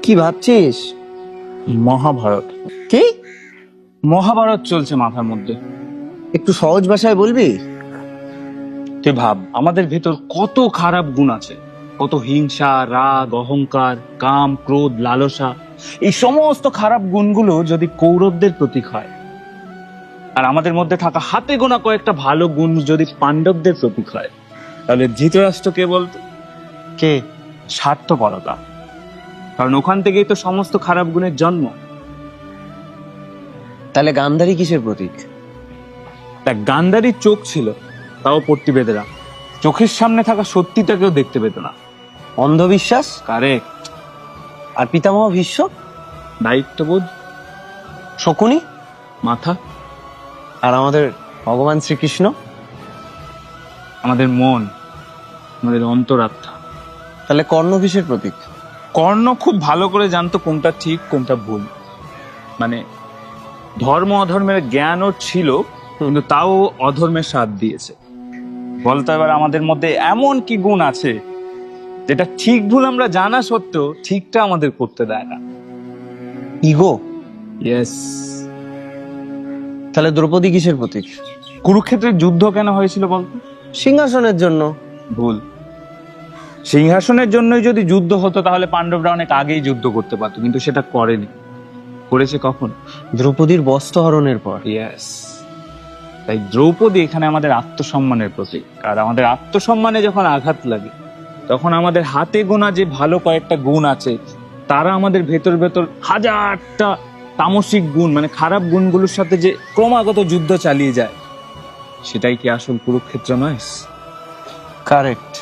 কি ভাবছিস? মহাভারত। কি? মহাভারত চলছে মাথার মধ্যে। একটু সহজ ভাষায় বলবি? তুই ভাব, আমাদের ভেতর কত খারাপ গুণ আছে, কত হিংসা, রাগ, অহংকার, কাম, ক্রোধ, লালসা। এই সমস্ত খারাপ গুণগুলো যদি কৌরবদের প্রতীক হয়, আর আমাদের মধ্যে থাকা হাতে গোনা কয়েকটা ভালো গুণ যদি পাণ্ডবদের প্রতীক হয়, তাহলে ধৃতরাষ্ট্র কে বলতো? কে? স্বার্থপরতা। কারণ ওখান থেকেই তো সমস্ত খারাপ গুণের জন্ম। তাহলে গান্ধারী কিসের প্রতীক? তা গান্ধারীর চোখ ছিল, তাও পট্টি বেঁধে রাখ। চোখের সামনে থাকা সত্যিটাকেও দেখতে পেত না। অন্ধবিশ্বাস। কারেক্ট। আর পিতামহ ভীষ্ম? দায়িত্ববোধ। শকুনি? মাথা। আর আমাদের ভগবান শ্রীকৃষ্ণ? আমাদের মন, আমাদের অন্তরাত্মা। তাহলে কর্ণ কিসের প্রতীক? কর্ণ খুব ভালো করে জানতো কোনটা ঠিক কোনটা ভুল। মানে ধর্ম অধর্মের জ্ঞান ওর ছিল, কিন্তু তাও অধর্মের সাথ দিয়েছে। বলতো এবার আমাদের মধ্যে এমন কি গুণ আছে যেটা ঠিক ভুল আমরা জানা সত্ত্বেও ঠিকটা আমাদের করতে দেয় না? ইগো। ইয়েস। তাহলে দ্রৌপদী কিসের প্রতীক? কুরুক্ষেত্রের যুদ্ধ কেন হয়েছিল বলতো? সিংহাসনের জন্য। ভুল। সিংহাসনের জন্যই যদি যুদ্ধ হতো তাহলে পাণ্ডবরা অনেক আগেই যুদ্ধ করতে পারতো, কিন্তু সেটা করেনি। করেছে কখন? দ্রৌপদীর বস্ত্রহরণের পর। ইয়েস। তাই দ্রৌপদী এখানে আমাদের আত্মসম্মানের প্রতীক। আর আমাদের আত্মসম্মানে যখন আঘাত লাগে, তখন আমাদের হাতে গোনা যে ভালো কয়েকটা গুণ আছে, তারা আমাদের ভেতর ভেতর হাজারটা তামসিক গুণ, মানে খারাপ গুণগুলোর সাথে যে ক্রমাগত যুদ্ধ চালিয়ে যায়, সেটাই কি আসল কুরুক্ষেত্র নয়? কারেক্ট।